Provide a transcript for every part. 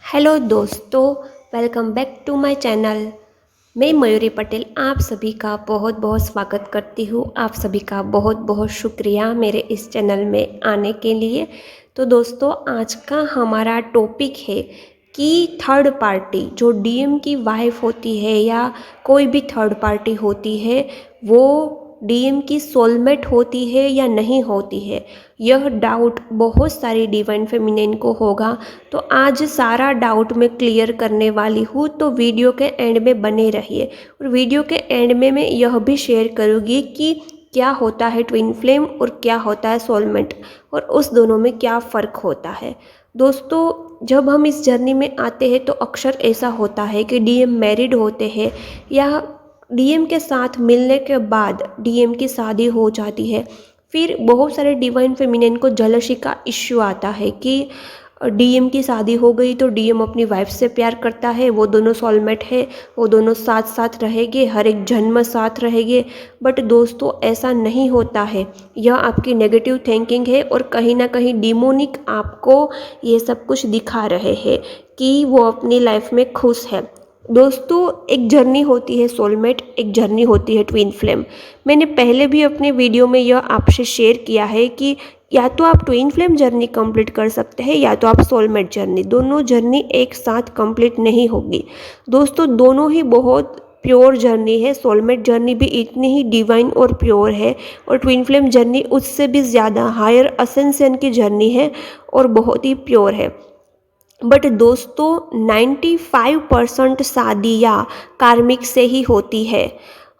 Hello दोस्तों, welcome back to my channel. मैं मयूरी पटेल आप सभी का बहुत बहुत स्वागत करती हूँ। आप सभी का बहुत बहुत शुक्रिया मेरे इस चैनल में आने के लिए। तो दोस्तों, आज का हमारा टॉपिक है कि थर्ड पार्टी जो डीएम की वाइफ होती है या कोई भी थर्ड पार्टी होती है, वो डीएम की सोलमेट होती है या नहीं होती है। यह डाउट बहुत सारी डिवाइन फेमिनिन को होगा, तो आज सारा डाउट मैं क्लियर करने वाली हूँ। तो वीडियो के एंड में बने रहिए। और वीडियो के एंड में मैं यह भी शेयर करूँगी कि क्या होता है ट्विन फ्लेम और क्या होता है सोलमेट, और उस दोनों में क्या फ़र्क होता है। दोस्तों, जब हम इस जर्नी में आते हैं तो अक्सर ऐसा होता है कि डीएम मैरिड होते हैं या डीएम के साथ मिलने के बाद डीएम की शादी हो जाती है। फिर बहुत सारे डिवाइन फेमिनिन को जलसी का इश्यू आता है कि डीएम की शादी हो गई तो डीएम अपनी वाइफ से प्यार करता है, वो दोनों सोलमेट है, वो दोनों साथ साथ रहेंगे, हर एक जन्म साथ रहेंगे। बट दोस्तों, ऐसा नहीं होता है। यह आपकी नेगेटिव थिंकिंग है और कहीं ना कहीं डिमोनिक आपको ये सब कुछ दिखा रहे हैं कि वो अपनी लाइफ में खुश है। दोस्तों, एक जर्नी होती है सोलमेट, एक जर्नी होती है ट्विन फ्लेम। मैंने पहले भी अपने वीडियो में यह आपसे शेयर किया है कि या तो आप ट्विन फ्लेम जर्नी कंप्लीट कर सकते हैं या तो आप सोलमेट जर्नी, दोनों जर्नी एक साथ कंप्लीट नहीं होगी। दोस्तों, दोनों ही बहुत प्योर जर्नी है। सोलमेट जर्नी भी इतनी ही डिवाइन और प्योर है, और ट्विन फ्लेम जर्नी उससे भी ज़्यादा हायर असेंशन की जर्नी है और बहुत ही प्योर है। बट दोस्तों, 95% शादियाँ कार्मिक से ही होती है।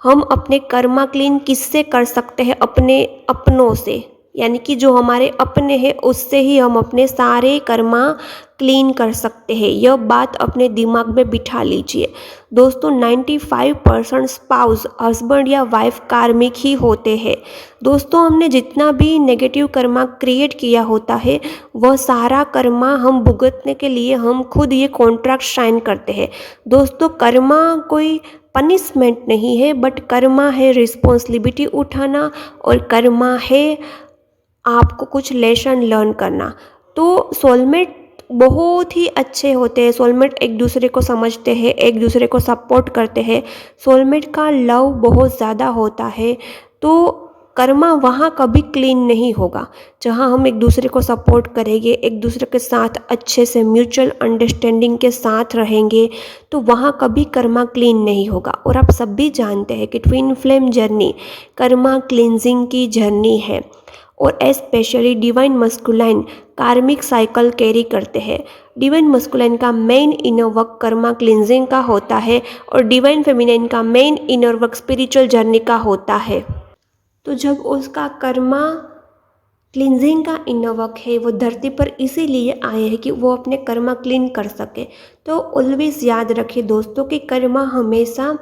हम अपने कर्मा क्लीन किससे कर सकते हैं? अपने अपनों से, यानी कि जो हमारे अपने हैं उससे ही हम अपने सारे कर्मा क्लीन कर सकते हैं। यह बात अपने दिमाग में बिठा लीजिए। दोस्तों, 95% स्पाउस हस्बैंड या वाइफ कार्मिक ही होते हैं। दोस्तों, हमने जितना भी नेगेटिव कर्मा क्रिएट किया होता है, वह सारा कर्मा हम भुगतने के लिए हम खुद ये कॉन्ट्रैक्ट साइन करते हैं। दोस्तों, कर्मा कोई पनिशमेंट नहीं है, बट कर्मा है रिस्पॉन्सिबिलिटी उठाना, और कर्मा है आपको कुछ लेसन लर्न करना। तो सोलमेट बहुत ही अच्छे होते हैं। सोलमेट एक दूसरे को समझते हैं, एक दूसरे को सपोर्ट करते हैं। सोलमेट का लव बहुत ज़्यादा होता है। तो कर्मा वहाँ कभी क्लीन नहीं होगा। जहाँ हम एक दूसरे को सपोर्ट करेंगे, एक दूसरे के साथ अच्छे से म्यूचुअल अंडरस्टैंडिंग के साथ रहेंगे, तो वहाँ कभी कर्मा क्लीन नहीं होगा। और आप सब भी जानते हैं कि twin flame journey Karma cleansing की जर्नी है, और स्पेशली डिवाइन मस्कुलाइन कार्मिक साइकिल कैरी करते हैं। डिवाइन मस्कुलाइन का main inner work Karma cleansing का होता है, और डिवाइन फेमिनाइन का main inner work spiritual journey का होता है। तो जब उसका कर्मा क्लिनजिंग का इनर वर्क है, वो धरती पर इसीलिए आए हैं कि वो अपने कर्मा क्लीन कर सके। तो ऑलवेज याद रखिए दोस्तों कि कर्मा हमेशा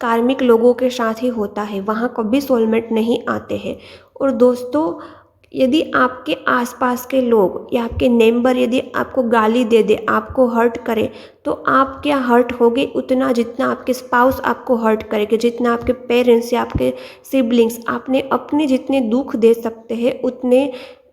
कार्मिक लोगों के साथ ही होता है, वहाँ कभी सोलमेट नहीं आते हैं। और दोस्तों, यदि आपके आसपास के लोग या आपके नेबर यदि आपको गाली दे दे, आपको हर्ट करे, तो आप क्या हर्ट होगे? उतना जितना आपके स्पाउस आपको हर्ट करेंगे, जितना आपके पेरेंट्स या आपके सिबलिंग्स आपने अपने जितने दुख दे सकते हैं, उतने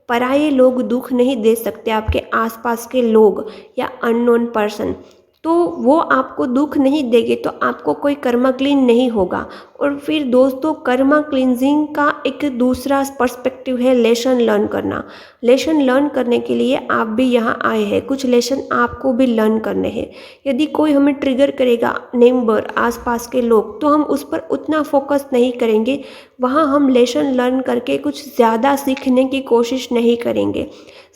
पराये लोग दुख नहीं दे सकते। आपके आसपास के लोग या अननोन पर्सन, तो वो आपको दुख नहीं देंगे, तो आपको कोई कर्मा क्लीन नहीं होगा। और फिर दोस्तों, कर्मा क्लींजिंग का एक दूसरा पर्सपेक्टिव है लेसन लर्न करना। लेसन लर्न करने के लिए आप भी यहाँ आए हैं, कुछ लेसन आपको भी लर्न करने हैं। यदि कोई हमें ट्रिगर करेगा, नेबर आसपास के लोग, तो हम उस पर उतना फोकस नहीं करेंगे। वहाँ हम लेसन लर्न करके कुछ ज़्यादा सीखने की कोशिश नहीं करेंगे।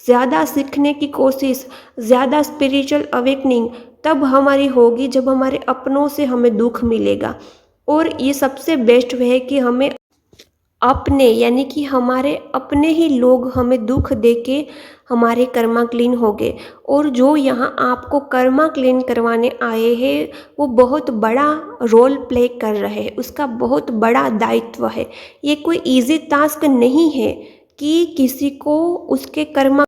ज़्यादा सीखने की कोशिश, ज़्यादा स्पिरिचुअल अवेकनिंग तब हमारी होगी जब हमारे अपनों से हमें दुख मिलेगा। और ये सबसे बेस्ट वे है कि हमें अपने, यानी कि हमारे अपने ही लोग हमें दुख दे के हमारे कर्मा क्लीन हो गए। और जो यहाँ आपको कर्मा क्लीन करवाने आए हैं, वो बहुत बड़ा रोल प्ले कर रहे हैं, उसका बहुत बड़ा दायित्व है। ये कोई इजी टास्क नहीं है कि किसी को उसके कर्मा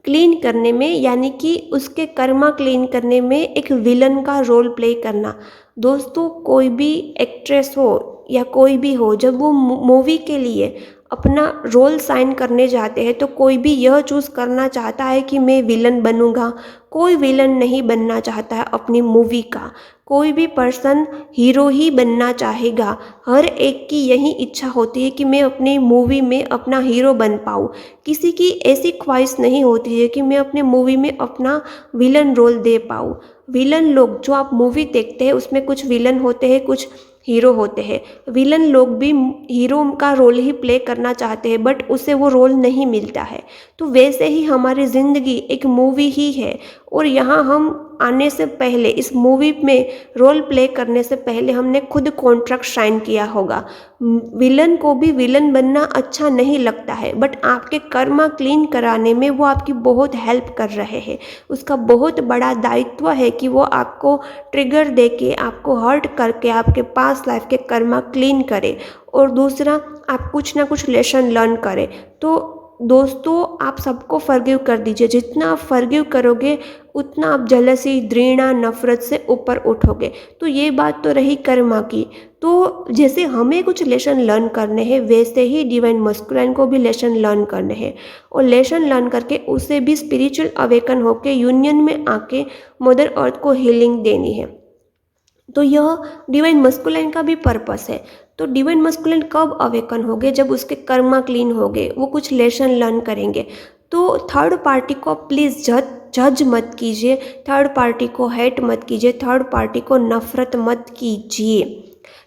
क्लीन करने में, यानी कि उसके कर्मा क्लीन करने में एक विलन का रोल प्ले करना। दोस्तों, कोई भी एक्ट्रेस हो या कोई भी हो, जब वो मूवी के लिए अपना रोल साइन करने जाते हैं तो कोई भी यह चूज़ करना चाहता है कि मैं विलन बनूंगा, कोई विलन नहीं बनना चाहता है अपनी मूवी का। कोई भी पर्सन हीरो ही बनना चाहेगा। हर एक की यही इच्छा होती है कि मैं अपनी मूवी में अपना हीरो बन पाऊँ। किसी की ऐसी ख्वाहिश नहीं होती है कि मैं अपनी मूवी में अपना विलन रोल दे पाऊँ। विलन लोग जो आप मूवी देखते हैं उसमें कुछ विलन होते हैं, कुछ हीरो होते हैं। विलन लोग भी हीरो का रोल ही प्ले करना चाहते हैं बट उसे वो रोल नहीं मिलता है। तो वैसे ही हमारी ज़िंदगी एक मूवी ही है और यहाँ हम आने से पहले इस मूवी में रोल प्ले करने से पहले हमने खुद कॉन्ट्रैक्ट साइन किया होगा। विलन को भी विलन बनना अच्छा नहीं लगता है बट आपके कर्मा क्लीन कराने में वो आपकी बहुत हेल्प कर रहे हैं। उसका बहुत बड़ा दायित्व है कि वो आपको ट्रिगर देके, आपको हर्ट करके आपके पास लाइफ के कर्मा क्लीन करे और दूसरा आप कुछ ना कुछ लेसन लर्न करें। तो दोस्तों, आप सबको फॉरगिव कर दीजिए। जितना आप फॉरगिव करोगे उतना आप जलसी, घृणा, नफरत से ऊपर उठोगे। तो ये बात तो रही कर्मा की। तो जैसे हमें कुछ लेसन लर्न करने हैं वैसे ही डिवाइन मस्कुलाइन को भी लेसन लर्न करने हैं और लेसन लर्न करके उसे भी स्पिरिचुअल अवेकन होके यूनियन में आके मदर अर्थ को हीलिंग देनी है। तो यह डिवाइन मस्कुलाइन का भी पर्पस है। तो डिवाइन मस्कुलाइन कब अवेकन हो गए? जब उसके कर्मा क्लीन हो गए, वो कुछ लेसन लर्न करेंगे। तो थर्ड पार्टी को प्लीज़ जज मत कीजिए, थर्ड पार्टी को हेट मत कीजिए, थर्ड पार्टी को नफरत मत कीजिए।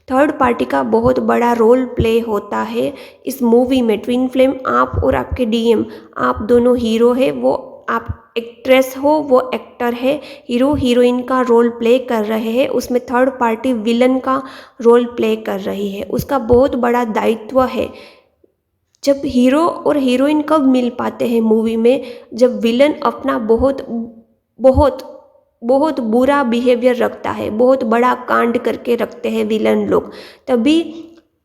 थर्ड पार्टी का बहुत बड़ा रोल प्ले होता है इस मूवी में। ट्विन फ्लेम, आप और आपके डीएम, आप दोनों हीरो है, वो आप एक्ट्रेस हो, वो एक्टर है। हीरो हीरोइन का रोल प्ले कर रहे हैं, उसमें थर्ड पार्टी विलन का रोल प्ले कर रही है। उसका बहुत बड़ा दायित्व है। जब हीरो और हीरोइन कब मिल पाते हैं मूवी में? जब विलन अपना बहुत बहुत बहुत बुरा बिहेवियर रखता है, बहुत बड़ा कांड करके रखते हैं विलन लोग, तभी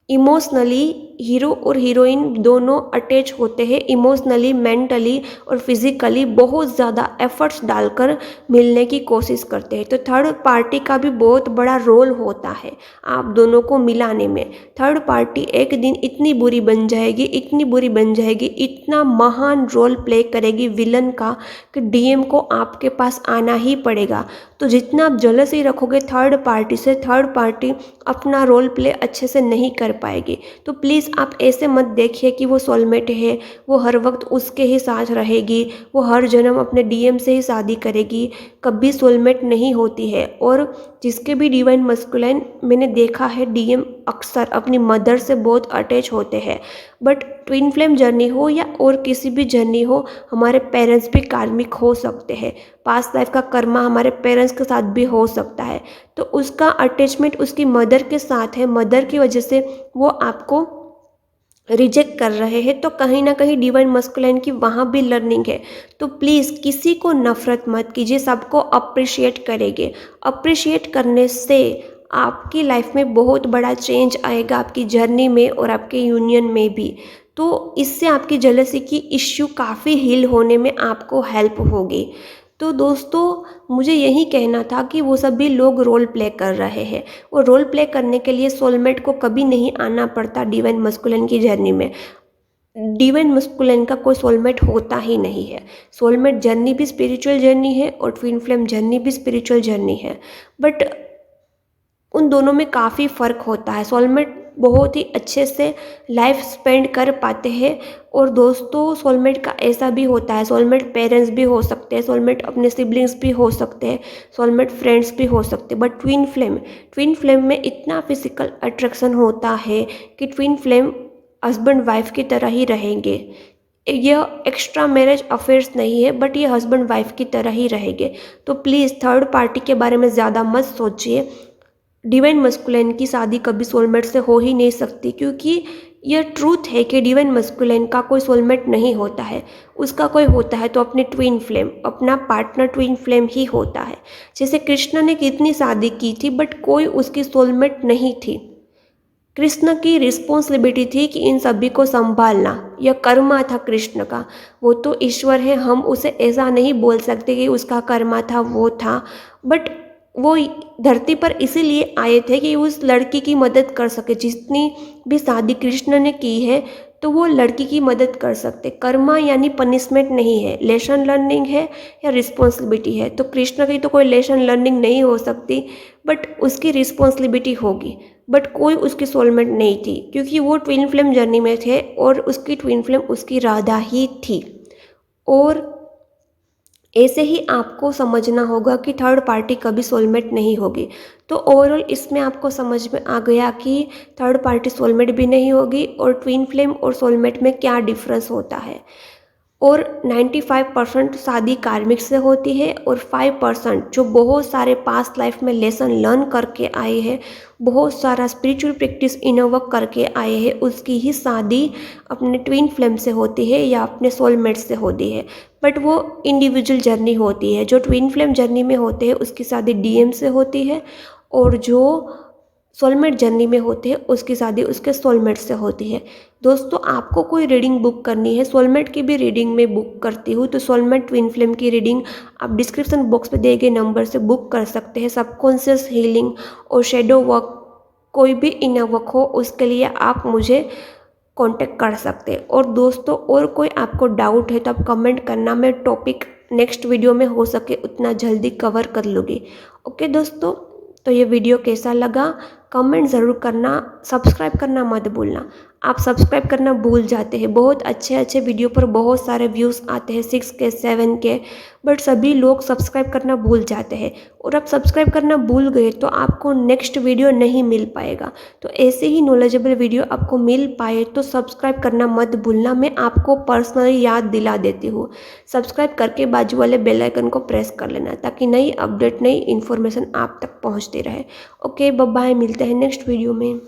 इमोशनली हीरो और हीरोइन दोनों अटैच होते हैं। इमोशनली, मेंटली और फिजिकली बहुत ज़्यादा एफर्ट्स डालकर मिलने की कोशिश करते हैं। तो थर्ड पार्टी का भी बहुत बड़ा रोल होता है आप दोनों को मिलाने में। थर्ड पार्टी एक दिन इतनी बुरी बन जाएगी, इतनी बुरी बन जाएगी, इतना महान रोल प्ले करेगी विलन का कि डीएम को आपके पास आना ही पड़ेगा। तो जितना आप जलसी रखोगे थर्ड पार्टी से, थर्ड पार्टी अपना रोल प्ले अच्छे से नहीं कर पाएगी। तो प्लीज़ आप ऐसे मत देखिए कि वो सोलमेट है, वो हर वक्त उसके ही साथ रहेगी, वो हर जन्म अपने डीएम से ही शादी करेगी। कभी सोलमेट नहीं होती है। और जिसके भी डिवाइन मस्कुलाइन मैंने देखा है, डीएम अक्सर अपनी मदर से बहुत अटैच होते हैं। बट ट्विन फ्लेम जर्नी हो या और किसी भी जर्नी हो, हमारे पेरेंट्स भी कार्मिक हो सकते हैं। पास्ट लाइफ का कर्मा हमारे पेरेंट्स के साथ भी हो सकता है। तो उसका अटैचमेंट उसकी मदर के साथ है, मदर की वजह से वो आपको रिजेक्ट कर रहे हैं। तो कहीं ना कहीं डिवाइन मस्कुलाइन की वहाँ भी लर्निंग है। तो प्लीज़ किसी को नफरत मत कीजिए, सबको अप्रिशिएट करेंगे। अप्रिशिएट करने से आपकी लाइफ में बहुत बड़ा चेंज आएगा, आपकी जर्नी में और आपके यूनियन में भी। तो इससे आपकी जेलसी की इश्यू काफ़ी हील होने में आपको हेल्प होगी। तो दोस्तों, मुझे यही कहना था कि वो सभी लोग रोल प्ले कर रहे हैं और रोल प्ले करने के लिए सोलमेट को कभी नहीं आना पड़ता डिवाइन मस्कुलिन की जर्नी में। डिवाइन मस्कुलिन का कोई सोलमेट होता ही नहीं है। सोलमेट जर्नी भी स्पिरिचुअल जर्नी है और ट्विन फ्लेम जर्नी भी स्पिरिचुअल जर्नी है, बट उन दोनों में काफ़ी फ़र्क होता है। सोलमेट बहुत ही अच्छे से लाइफ स्पेंड कर पाते हैं। और दोस्तों, सोलमेट का ऐसा भी होता है, सोलमेट पेरेंट्स भी हो सकते हैं, सोलमेट अपने सिबलिंग्स भी हो सकते हैं, सोलमेट फ्रेंड्स भी हो सकते हैं। बट ट्विन फ्लेम में इतना फिजिकल अट्रैक्शन होता है कि ट्विन फ्लेम हस्बैंड वाइफ की तरह ही रहेंगे। यह एक्स्ट्रा मैरिज अफेयर्स नहीं है, बट ये हस्बैंड वाइफ की तरह ही रहेंगे। तो प्लीज़ थर्ड पार्टी के बारे में ज़्यादा मत सोचिए। डिवाइन मस्कुलिन की शादी कभी सोलमेट से हो ही नहीं सकती, क्योंकि यह ट्रूथ है कि डिवाइन मस्कुलिन का कोई सोलमेट नहीं होता है। उसका कोई होता है तो अपने ट्विन फ्लेम, अपना पार्टनर ट्विन फ्लेम ही होता है। जैसे कृष्ण ने कितनी शादी की थी बट कोई उसकी सोलमेट नहीं थी। कृष्ण की रिस्पॉन्सिबिलिटी थी कि इन सभी को संभालना, यह कर्मा था कृष्ण का। वो तो ईश्वर है, हम उसे ऐसा नहीं बोल सकते कि उसका कर्मा था, वो था। बट वो धरती पर इसीलिए आए थे कि उस लड़की की मदद कर सके। जितनी भी शादी कृष्ण ने की है, तो तो वो लड़की की मदद कर सकते। कर्मा यानी पनिशमेंट नहीं है, लेसन लर्निंग है या रिस्पॉन्सिबिलिटी है। तो कृष्ण की तो कोई लेसन लर्निंग नहीं हो सकती, बट उसकी रिस्पॉन्सिबिलिटी होगी। बट कोई उसकी सोलमेट नहीं थी, क्योंकि वो ट्विन फ्लेम जर्नी में थे और उसकी ट्विन फ्लेम उसकी राधा ही थी। और ऐसे ही आपको समझना होगा कि थर्ड पार्टी कभी सोलमेट नहीं होगी। तो ओवरऑल इसमें आपको समझ में आ गया कि थर्ड पार्टी सोलमेट भी नहीं होगी और ट्विन फ्लेम और सोलमेट में क्या डिफरेंस होता है। और 95% शादी कार्मिक से होती है और 5% जो बहुत सारे पास्ट लाइफ में लेसन लर्न करके आए हैं, बहुत सारा स्पिरिचुअल प्रैक्टिस इनर वर्क करके आए हैं, उसकी ही शादी अपने ट्विन फ्लेम से होती है या अपने सोलमेट से होती है। बट वो इंडिविजुअल जर्नी होती है। जो ट्विन फ्लेम जर्नी में होते हैं उसकी शादी डीएम से होती है, और जो सोलमेट जर्नी में होते हैं उसकी शादी उसके सोलमेट से होती है। दोस्तों, आपको कोई रीडिंग बुक करनी है, सोलमेट की भी रीडिंग में बुक करती हूँ, तो सोलमेट ट्विन फ्लेम की रीडिंग आप डिस्क्रिप्शन बॉक्स पे दिए गए नंबर से बुक कर सकते हैं। सबकॉन्शियस हीलिंग और शेडो वर्क, कोई भी इनर वर्क हो, उसके लिए आप मुझे कांटेक्ट कर सकते हैं। और दोस्तों, और कोई आपको डाउट है तो आप कमेंट करना, मैं टॉपिक नेक्स्ट वीडियो में हो सके उतना जल्दी कवर कर लूँगी। ओके दोस्तों, तो ये वीडियो कैसा लगा कमेंट ज़रूर करना, सब्सक्राइब करना मत भूलना। आप सब्सक्राइब करना भूल जाते हैं। बहुत अच्छे अच्छे वीडियो पर बहुत सारे व्यूज़ आते हैं, 6K 7K, बट सभी लोग सब्सक्राइब करना भूल जाते हैं। और आप सब्सक्राइब करना भूल गए तो आपको नेक्स्ट वीडियो नहीं मिल पाएगा। तो ऐसे ही नॉलेजेबल वीडियो आपको मिल पाए तो सब्सक्राइब करना मत भूलना। मैं आपको पर्सनली याद दिला देती हूँ। सब्सक्राइब करके बाजू वाले बेल आइकन को प्रेस कर लेना, ताकि नई अपडेट, नई इन्फॉर्मेशन आप तक पहुँचती रहे। ओके, बाय बाय, मिलते हैं नेक्स्ट वीडियो में।